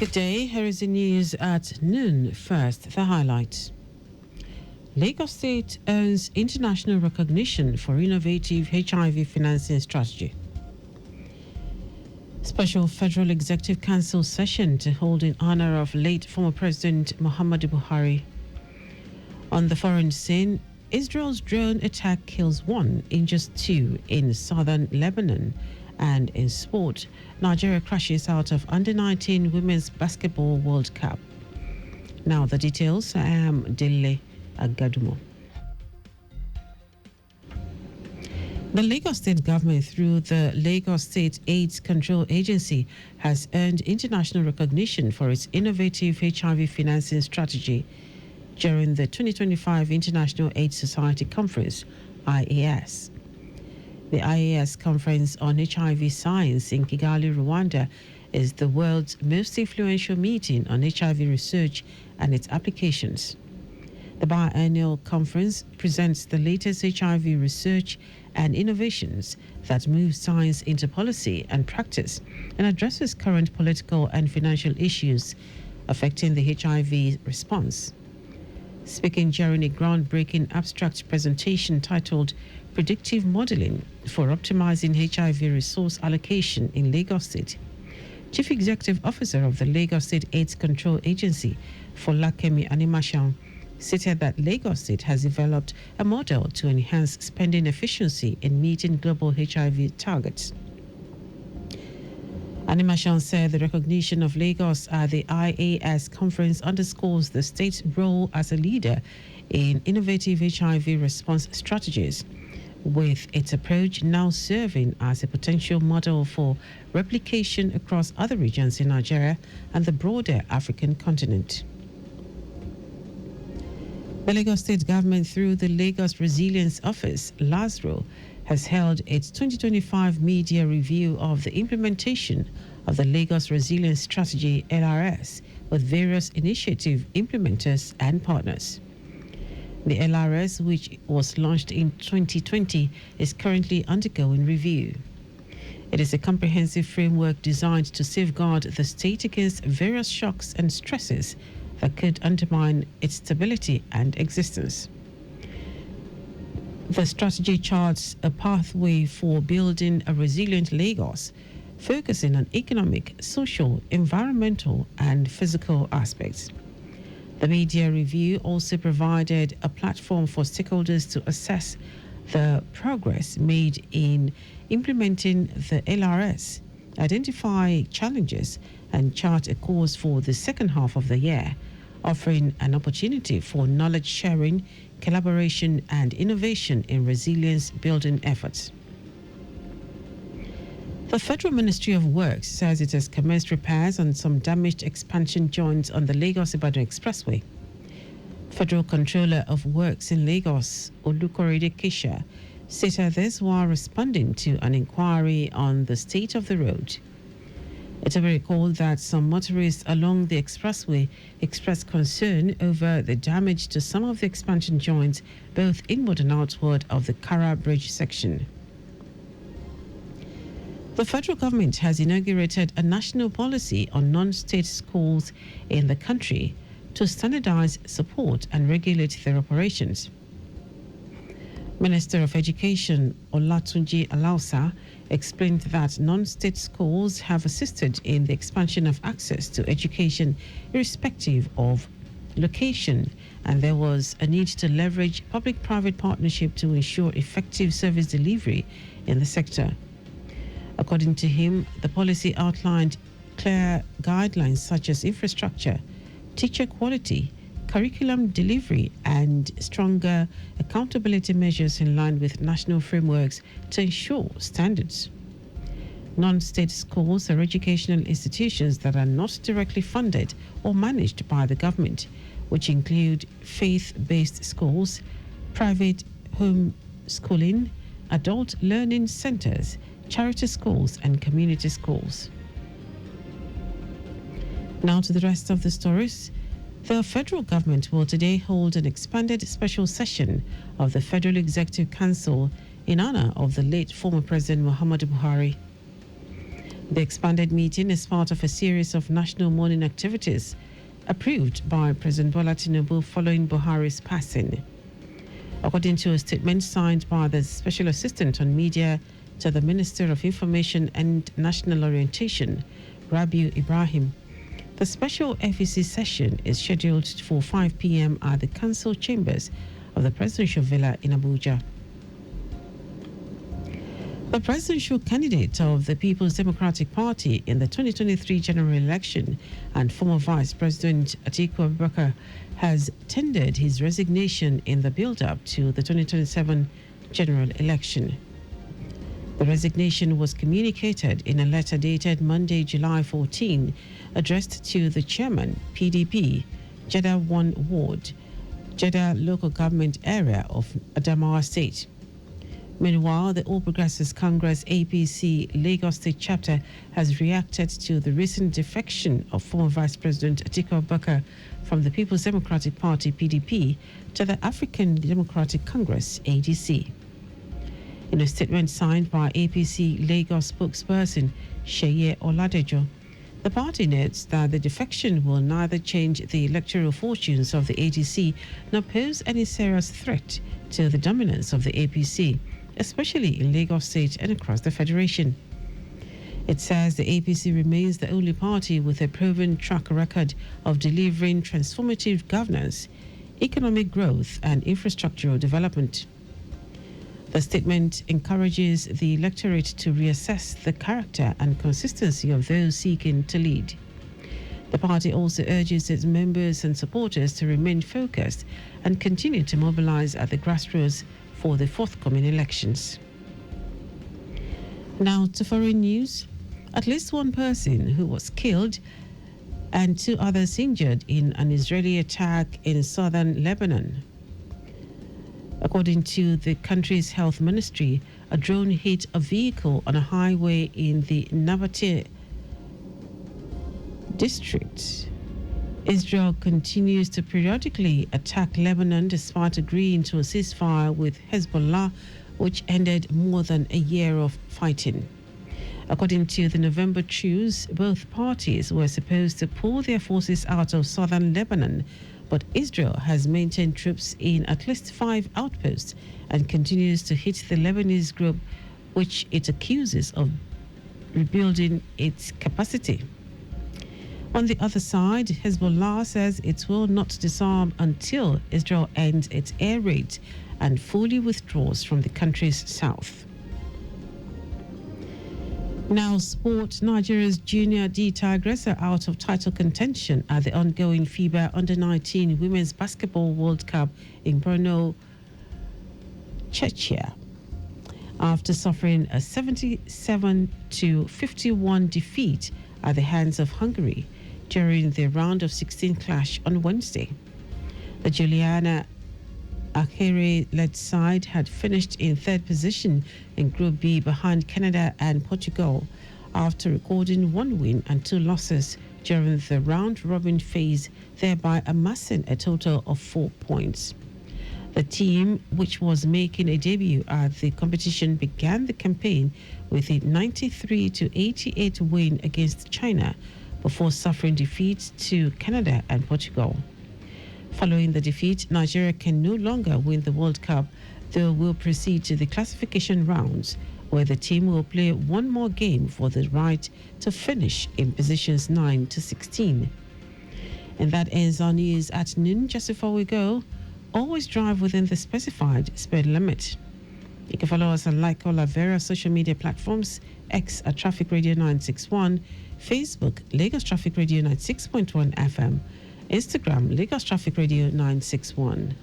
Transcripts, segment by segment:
Good day. Here is the news at noon. First, the highlights. Lagos State earns international recognition for innovative HIV financing strategy. Special Federal Executive Council session to hold in honor of late former President Muhammadu Buhari. On the foreign scene, Israel's drone attack kills 1, injures 2 in southern Lebanon. And in sport, Nigeria crashes out of Under-19 Women's Basketball World Cup. Now the details. I am Dele Agadumo. The Lagos State government, through the Lagos State AIDS Control Agency, has earned international recognition for its innovative HIV financing strategy during the 2025 International AIDS Society Conference, IAS. The IAS Conference on HIV Science in Kigali, Rwanda, is the world's most influential meeting on HIV research and its applications. The biannual conference presents the latest HIV research and innovations that move science into policy and practice and addresses current political and financial issues affecting the HIV response. Speaking during a groundbreaking abstract presentation titled Predictive Modeling for Optimizing HIV Resource Allocation in Lagos State, Chief Executive Officer of the Lagos State AIDS Control Agency, Folakemi Animashan, stated that Lagos State has developed a model to enhance spending efficiency in meeting global HIV targets. Animashan said the recognition of Lagos at the IAS conference underscores the state's role as a leader in innovative HIV response strategies, with its approach now serving as a potential model for replication across other regions in Nigeria and the broader African continent. The Lagos State government, through the Lagos Resilience Office, LASRO, has held its 2025 media review of the implementation of the Lagos Resilience Strategy, LRS, with various initiative implementers and partners. The LRS, which was launched in 2020, is currently undergoing review. It is a comprehensive framework designed to safeguard the state against various shocks and stresses that could undermine its stability and existence. The strategy charts a pathway for building a resilient Lagos, focusing on economic, social, environmental, and physical aspects. The media review also provided a platform for stakeholders to assess the progress made in implementing the LRS, identify challenges, and chart a course for the second half of the year, offering an opportunity for knowledge sharing, collaboration, and innovation in resilience building efforts. The Federal Ministry of Works says it has commenced repairs on some damaged expansion joints on the Lagos-Ibadan Expressway. Federal Controller of Works in Lagos, Olukorede Kisha, stated this while responding to an inquiry on the state of the road. It will be recalled that some motorists along the expressway expressed concern over the damage to some of the expansion joints, both inward and outward of the Kara Bridge section. The federal government has inaugurated a national policy on non-state schools in the country to standardize, support, and regulate their operations. Minister of Education Olatunji Alausa explained that non-state schools have assisted in the expansion of access to education irrespective of location, and there was a need to leverage public-private partnership to ensure effective service delivery in the sector. According to him, the policy outlined clear guidelines such as infrastructure, teacher quality, curriculum delivery, and stronger accountability measures in line with national frameworks to ensure standards. Non-state schools are educational institutions that are not directly funded or managed by the government, which include faith-based schools, private home schooling, adult learning centers, charity schools, and community schools. Now to the rest of the stories. The federal government will today hold an expanded special session of the Federal Executive Council in honor of the late former President Muhammadu Buhari. The expanded meeting is part of a series of national mourning activities approved by President Bola Tinubu following Buhari's passing. According to a statement signed by the Special Assistant on Media to the Minister of Information and National Orientation, Rabiu Ibrahim, the special FEC session is scheduled for 5 p.m. at the Council Chambers of the Presidential Villa in Abuja. The presidential candidate of the People's Democratic Party in the 2023 general election and former Vice President Atiku Abubakar has tendered his resignation in the build-up to the 2027 general election. The resignation was communicated in a letter dated Monday, July 14, addressed to the chairman, PDP, Jeddah 1 Ward, Jeddah Local Government Area of Adamawa State. Meanwhile, the All Progressives Congress APC Lagos State chapter has reacted to the recent defection of former Vice President Atiku Abubakar from the People's Democratic Party PDP to the African Democratic Congress ADC. In a statement signed by APC Lagos spokesperson Sheye Oladejo, the party notes that the defection will neither change the electoral fortunes of the ADC nor pose any serious threat to the dominance of the APC, especially in Lagos State and across the Federation. It says the APC remains the only party with a proven track record of delivering transformative governance, economic growth, and infrastructural development. The statement encourages the electorate to reassess the character and consistency of those seeking to lead. The party also urges its members and supporters to remain focused and continue to mobilize at the grassroots for the forthcoming elections. Now to foreign news. At least one person who was killed and 2 others injured in an Israeli attack in southern Lebanon. According to the country's health ministry, a drone hit a vehicle on a highway in the Nabatea district. Israel continues to periodically attack Lebanon despite agreeing to a ceasefire with Hezbollah, which ended more than a year of fighting. According to the November truce, both parties were supposed to pull their forces out of southern Lebanon, but Israel has maintained troops in at least 5 outposts and continues to hit the Lebanese group, which it accuses of rebuilding its capacity. On the other side, Hezbollah says it will not disarm until Israel ends its air raids and fully withdraws from the country's south. Now, sport. Nigeria's junior D Tigress are out of title contention at the ongoing FIBA Under-19 Women's Basketball World Cup in Brno, Czechia, after suffering a 77-51 defeat at the hands of Hungary during the round of 16 clash on Wednesday. The Juliana Ahere-led side had finished in 3rd position in Group B behind Canada and Portugal after recording 1 win and 2 losses during the round-robin phase, thereby amassing a total of 4 points. The team, which was making a debut at the competition, began the campaign with a 93-88 win against China before suffering defeats to Canada and Portugal. Following the defeat, Nigeria can no longer win the World Cup, though will proceed to the classification rounds, where the team will play 1 more game for the right to finish in positions 9 to 16. And that ends our news at noon. Just before we go, always drive within the specified speed limit. You can follow us and like all our various social media platforms: X at Traffic Radio 961, Facebook Lagos Traffic Radio 96.1 FM, Instagram Lagos Traffic Radio 961.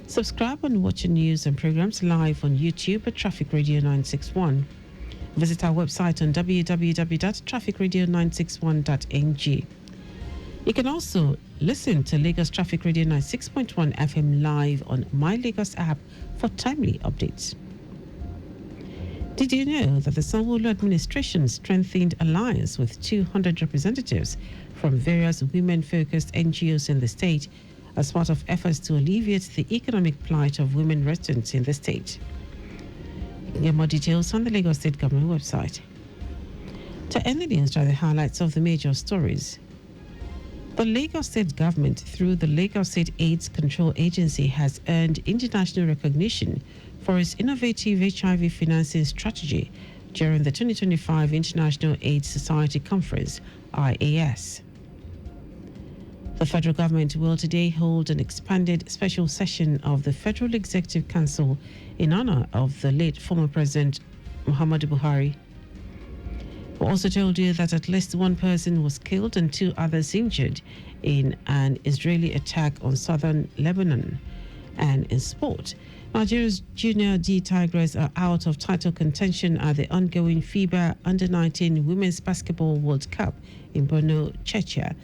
Subscribe and watch the news and programs live on YouTube at Traffic Radio 961. Visit our website on www.trafficradio961.ng. You can also listen to Lagos Traffic Radio 96.1 FM live on My Lagos app for timely updates. Did you know that the Sanwo-Olu administration strengthened alliance with 200 representatives from various women-focused NGOs in the state as part of efforts to alleviate the economic plight of women residents in the state? You can get more details on the Lagos State Government website. To end the news are the highlights of the major stories. The Lagos State government, through the Lagos State AIDS Control Agency, has earned international recognition for its innovative HIV financing strategy during the 2025 International AIDS Society Conference, IAS. The federal government will today hold an expanded special session of the Federal Executive Council in honor of the late former President Muhammadu Buhari. We also told you that at least one person was killed and 2 others injured in an Israeli attack on southern Lebanon. And in sport, Nigeria's Junior D Tigers are out of title contention at the ongoing FIBA Under-19 Women's Basketball World Cup in Borno, Chechnya,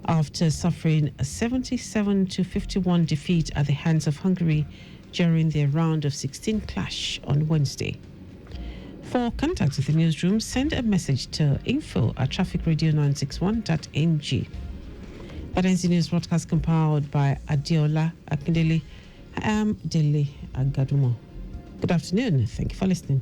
after suffering a 77-51 defeat at the hands of Hungary during their round of 16 clash on Wednesday. For contact with the newsroom, send a message to info@trafficradio961.ng. That ends the news broadcast compiled by Adiola Akindele. I am Dele Agadumo. Good afternoon. Thank you for listening.